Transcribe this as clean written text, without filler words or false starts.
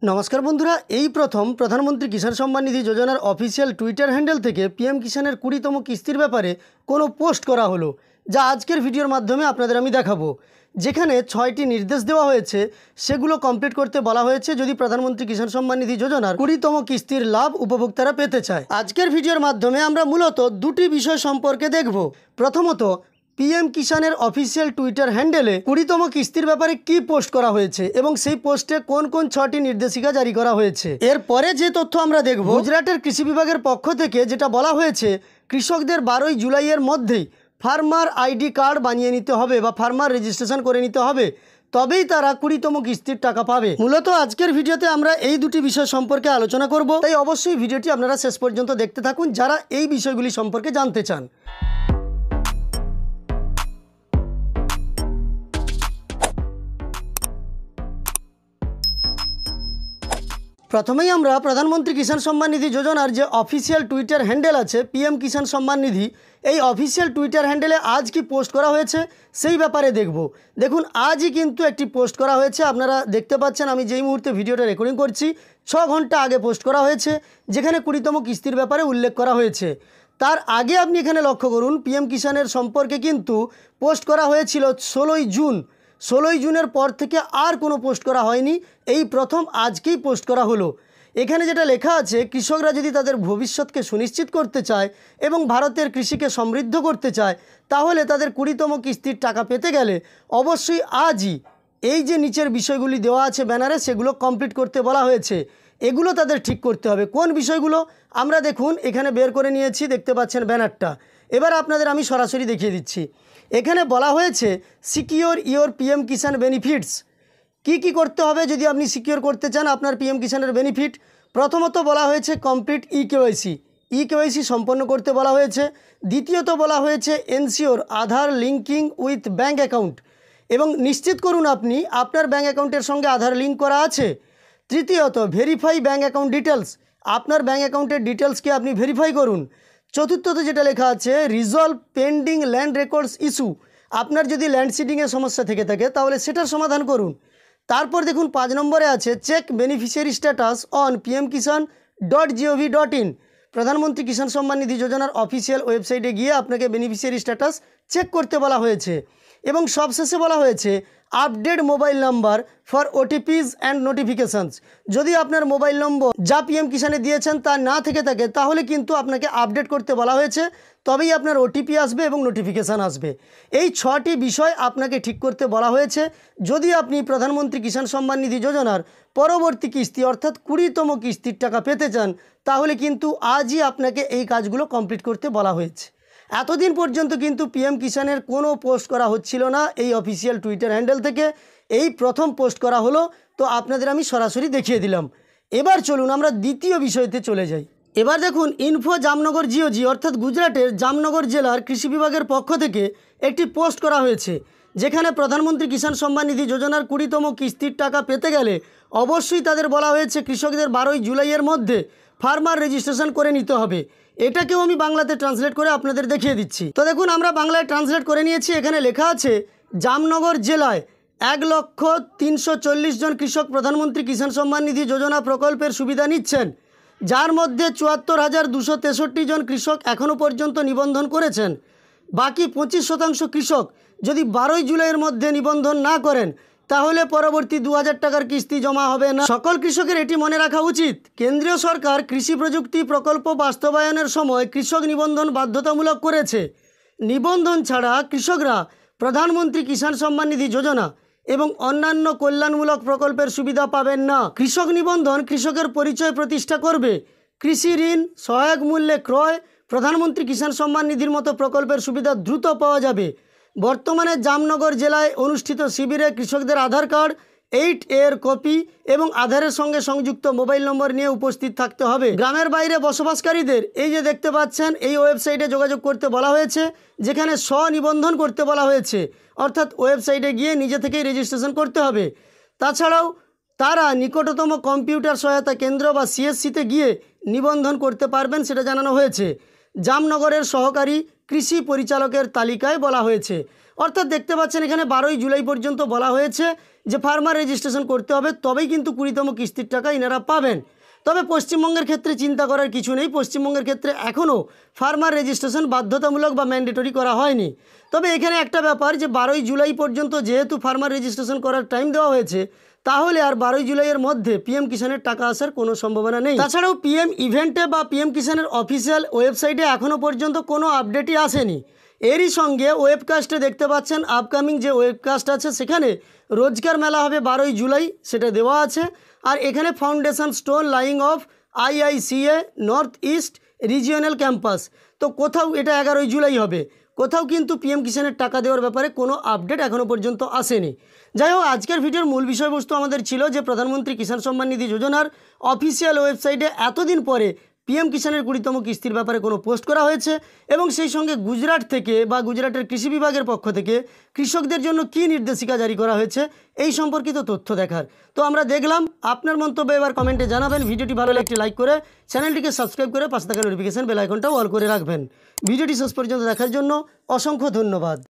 নমস্কার বন্ধুরা, এই প্রথম প্রধানমন্ত্রী কিষাণ সম্মান নিধি যোজনার অফিসিয়াল টুইটার হ্যান্ডেল থেকে পিএম কিষাণের 20তম কিস্তির ব্যাপারে কোনো পোস্ট করা হলো, যা আজকের ভিডিওর মাধ্যমে আপনাদের আমি দেখাবো। যেখানে 6টি নির্দেশ দেওয়া হয়েছে, সেগুলো কমপ্লিট করতে বলা হয়েছে যদি প্রধানমন্ত্রী কিষাণ সম্মান নিধি যোজনার 20তম কিস্তির লাভ উপভোক্তারা পেতে চায়। আজকের ভিডিওর মাধ্যমে আমরা মূলত দুটি বিষয় সম্পর্কে দেখব। প্রথমত, পিএম কিষাণের অফিসিয়াল টুইটার হ্যান্ডেলে 20তম কিস্তির ব্যাপারে কি পোস্ট করা হয়েছে এবং সেই পোস্টে কোন কোন 6টি নির্দেশিকা জারি করা হয়েছে। এরপরে যে তথ্য আমরা দেখব, গুজরাটের কৃষি বিভাগের পক্ষ থেকে যেটা বলা হয়েছে, কৃষকদের 12ই জুলাইয়ের মধ্যেই ফার্মার আইডি কার্ড বানিয়ে নিতে হবে বা ফার্মার রেজিস্ট্রেশন করে নিতে হবে, তবেই তারা 20তম কিস্তির টাকা পাবে। মূলত আজকের ভিডিওতে আমরা এই দুটি বিষয় সম্পর্কে আলোচনা করব, তাই অবশ্যই ভিডিওটি আপনারা শেষ পর্যন্ত দেখতে থাকুন যারা এই বিষয়গুলি সম্পর্কে জানতে চান। প্রথমেই আমরা প্রধানমন্ত্রী কিষাণ সম্মান নিধি যোজনার যে অফিসিয়াল টুইটার হ্যান্ডেল আছে পিএম কিষাণ সম্মান নিধি, এই অফিসিয়াল টুইটার হ্যান্ডেলে আজ কি পোস্ট করা হয়েছে সেই ব্যাপারে দেখব। দেখুন, আজই কিন্তু একটি পোস্ট করা হয়েছে, আপনারা দেখতে পাচ্ছেন আমি যেই মুহূর্তে ভিডিওটা রেকর্ডিং করছি 6 ঘন্টা আগে পোস্ট করা হয়েছে, যেখানে 20তম কিস্তির ব্যাপারে উল্লেখ করা হয়েছে। তার আগে আপনি এখানে লক্ষ্য করুন, পিএম কিষাণের সম্পর্কে কিন্তু পোস্ট করা হয়েছিল 16ই জুন। 16ই জুনের পর থেকে আর কোনো পোস্ট করা হয়নি, এই প্রথম আজকেই পোস্ট করা হলো। এখানে যেটা লেখা আছে, কৃষকরা যদি তাদের ভবিষ্যৎকে সুনিশ্চিত করতে চায় এবং ভারতের কৃষিকে সমৃদ্ধ করতে চায়, তাহলে তাদের 20তম কিস্তির টাকা পেতে গেলে অবশ্যই আজই এই যে নিচের বিষয়গুলি দেওয়া আছে ব্যানারে, সেগুলো কমপ্লিট করতে বলা হয়েছে। এগুলো তাদের ঠিক করতে হবে। কোন বিষয়গুলো আমরা দেখুন এখানে বের করে নিয়েছি, দেখতে পাচ্ছেন ব্যানারটা। এবার আপনাদের আমি সরাসরি দেখিয়ে দিচ্ছি। এখানে বলা হয়েছে secure your PM Kisan benefits. কি করতে হবে যদি আপনি সিকিওর করতে চান আপনার পিএম কিষাণের বেনিফিট? প্রথমত বলা হয়েছে কমপ্লিট ইকেওয়াইসি সম্পন্ন করতে বলা হয়েছে। দ্বিতীয়ত বলা হয়েছে ensure Aadhaar linking with bank account, এবং নিশ্চিত করুন আপনি আপনার ব্যাঙ্ক অ্যাকাউন্টের সঙ্গে আধার লিঙ্ক করা আছে। তৃতীয়ত ভেরিফাই ব্যাঙ্ক অ্যাকাউন্ট ডিটেলস, আপনার ব্যাঙ্ক অ্যাকাউন্টের ডিটেলসকে আপনি ভেরিফাই করুন। চতুর্থত যেটা লেখা আছে resolve pending land records issue, আপনার যদি ল্যান্ড সিডিংয়ের সমস্যা থেকে থাকে তাহলে সেটার সমাধান করুন। তারপর দেখুন 5 নম্বরে আছে check beneficiary status on pmkisan.gov.in। প্রধানমন্ত্রী কিষাণ সম্মান নিধি যোজনার অফিসিয়াল ওয়েবসাইটে গিয়ে আপনাকে বেনিফিশিয়ারি স্ট্যাটাস চেক করতে বলা হয়েছে। এবং সবশেষে বলা হয়েছে update mobile number for OTPs and notifications. যদি আপনার মোবাইল নম্বর যা পিএম কিষাণে দিয়েছেন তা না থেকে থাকে, তাহলে কিন্তু আপনাকে আপডেট করতে বলা হয়েছে, তবেই আপনার ওটিপি আসবে এবং নোটিফিকেশান আসবে। এই 6টি বিষয় আপনাকে ঠিক করতে বলা হয়েছে যদি আপনি প্রধানমন্ত্রী কিষাণ সম্মান নিধি যোজনার পরবর্তী কিস্তি অর্থাৎ 20তম কিস্তির টাকা পেতে চান, তাহলে কিন্তু আজই আপনাকে এই কাজগুলো কমপ্লিট করতে বলা হয়েছে। এতদিন পর্যন্ত কিন্তু পিএম কিষাণের কোনো পোস্ট করা হচ্ছিল না এই অফিসিয়াল টুইটার হ্যান্ডেল থেকে, এই প্রথম পোস্ট করা হলো, তো আপনাদের আমি সরাসরি দেখিয়ে দিলাম। এবার চলুন আমরা দ্বিতীয় বিষয়তে চলে যাই। এবার দেখুন ইনফো জামনগর জিওজি অর্থাৎ গুজরাটের জামনগর জেলার কৃষি বিভাগের পক্ষ থেকে একটি পোস্ট করা হয়েছে, যেখানে প্রধানমন্ত্রী কিষাণ সম্মান নিধি যোজনার 20তম কিস্তির টাকা পেতে গেলে অবশ্যই তাদের বলা হয়েছে কৃষকদের 12ই জুলাইয়ের মধ্যে ফার্মার রেজিস্ট্রেশন করে নিতে হবে। এটাকেও আমি বাংলাতে ট্রান্সলেট করে আপনাদের দেখিয়ে দিচ্ছি। তো দেখুন আমরা বাংলায় ট্রান্সলেট করে নিয়েছি। এখানে লেখা আছে জামনগর জেলায় 1,340,000 জন কৃষক প্রধানমন্ত্রী কিষাণ সম্মান নিধি যোজনা প্রকল্পের সুবিধা নিচ্ছেন, যার মধ্যে 74,263 জন কৃষক এখনও পর্যন্ত নিবন্ধন করেছেন। বাকি 25% কৃষক যদি 12ই জুলাইয়ের মধ্যে নিবন্ধন না করেন, তাহলে পরবর্তী 2000 টাকার কিস্তি জমা হবে না। সকল কৃষকের এটি মনে রাখা উচিত, কেন্দ্রীয় সরকার কৃষি প্রযুক্তি প্রকল্প বাস্তবায়নের সময় কৃষক নিবন্ধন বাধ্যতামূলক করেছে। নিবন্ধন ছাড়া কৃষকরা প্রধানমন্ত্রী কিষাণ সম্মান নিধি যোজনা এবং অন্যান্য কল্যাণমূলক প্রকল্পের সুবিধা পাবেন না। কৃষক নিবন্ধন কৃষকের পরিচয় প্রতিষ্ঠা করবে। কৃষি ঋণ সহায়ক মূল্যে ক্রয়, প্রধানমন্ত্রী কিষাণ সম্মান নিধির মতো প্রকল্পের সুবিধা দ্রুত পাওয়া যাবে। বর্তমানে জামনগর জেলায় অনুষ্ঠিত শিবিরে কৃষকদের আধার কার্ড 8 এর কপি এবং আধারের সঙ্গে সংযুক্ত মোবাইল নম্বর নিয়ে উপস্থিত থাকতে হবে। গ্রামের বাইরে বসবাসকারীদের এই যে দেখতে পাচ্ছেন এই ওয়েবসাইটে যোগাযোগ করতে বলা হয়েছে, যেখানে স্বনিবন্ধন করতে বলা হয়েছে, অর্থাৎ ওয়েবসাইটে গিয়ে নিজে থেকেই রেজিস্ট্রেশন করতে হবে। তাছাড়াও তারা নিকটতম কম্পিউটার সহায়তা কেন্দ্র বা সিএসসিতে গিয়ে নিবন্ধন করতে পারবেন, সেটা জানানো হয়েছে। জামনগরের সহকারী কৃষি পরিচালকের তালিকায় বলা হয়েছে। অর্থাৎ দেখতে পাচ্ছেন এখানে 12ই জুলাই পর্যন্ত বলা হয়েছে যে ফার্মার রেজিস্ট্রেশন করতে হবে, তবেই কিন্তু 20তম কিস্তির টাকা ইনারা পাবেন। তবে পশ্চিমবঙ্গের ক্ষেত্রে চিন্তা করার কিছু নেই, পশ্চিমবঙ্গের ক্ষেত্রে এখনও ফার্মার রেজিস্ট্রেশন বাধ্যতামূলক বা ম্যান্ডেটরি করা হয়নি। তবে এখানে একটা ব্যাপার যে 12ই জুলাই পর্যন্ত যেহেতু ফার্মার রেজিস্ট্রেশন করার টাইম দেওয়া হয়েছে, তাহলে আর 12ই জুলাইয়ের মধ্যে পিএম কিষাণের টাকা আসার কোনো সম্ভাবনা নেই। তাছাড়াও পিএম ইভেন্টে বা পিএম কিষাণের অফিসিয়াল ওয়েবসাইটে এখনও পর্যন্ত কোনো আপডেটই আসেনি। এরই সঙ্গে ওয়েবকাস্টে দেখতে পাচ্ছেন আপকামিং যে ওয়েবকাস্ট আছে সেখানে রোজগার মেলা হবে 12ই জুলাই, সেটা দেওয়া আছে। আর এখানে foundation stone lying of IICA north east regional campus, তো কোথাও এটা 11ই জুলাই হবে, কোথাও কিন্তু পিএম কিষাণের টাকা দেওয়ার ব্যাপারে কোনো আপডেট এখনও পর্যন্ত আসেনি। যাই হোক, আজকের ভিডিওর মূল বিষয়বস্তু আমাদের ছিল যে প্রধানমন্ত্রী কিষাণ সম্মান নিধি যোজনার অফিসিয়াল ওয়েবসাইটে এতদিন পরে পিএম কিষাণের 20তম কিস্তির ব্যাপারে কোনো পোস্ট করা হয়েছে এবং সেই সঙ্গে গুজরাট থেকে বা গুজরাটের কৃষি বিভাগের পক্ষ থেকে কৃষকদের জন্য কী নির্দেশিকা জারি করা হয়েছে এই সম্পর্কিত তথ্য দেখার। তো আমরা দেখলাম, আপনার মন্তব্য এবার কমেন্টে জানাবেন। ভিডিওটি ভালো লাগলে একটি লাইক করে চ্যানেলটিকে সাবস্ক্রাইব করে পাশে থাকা নোটিফিকেশন বেল আইকনটাও অল করে রাখবেন। ভিডিওটি শেষ পর্যন্ত দেখার জন্য অসংখ্য ধন্যবাদ।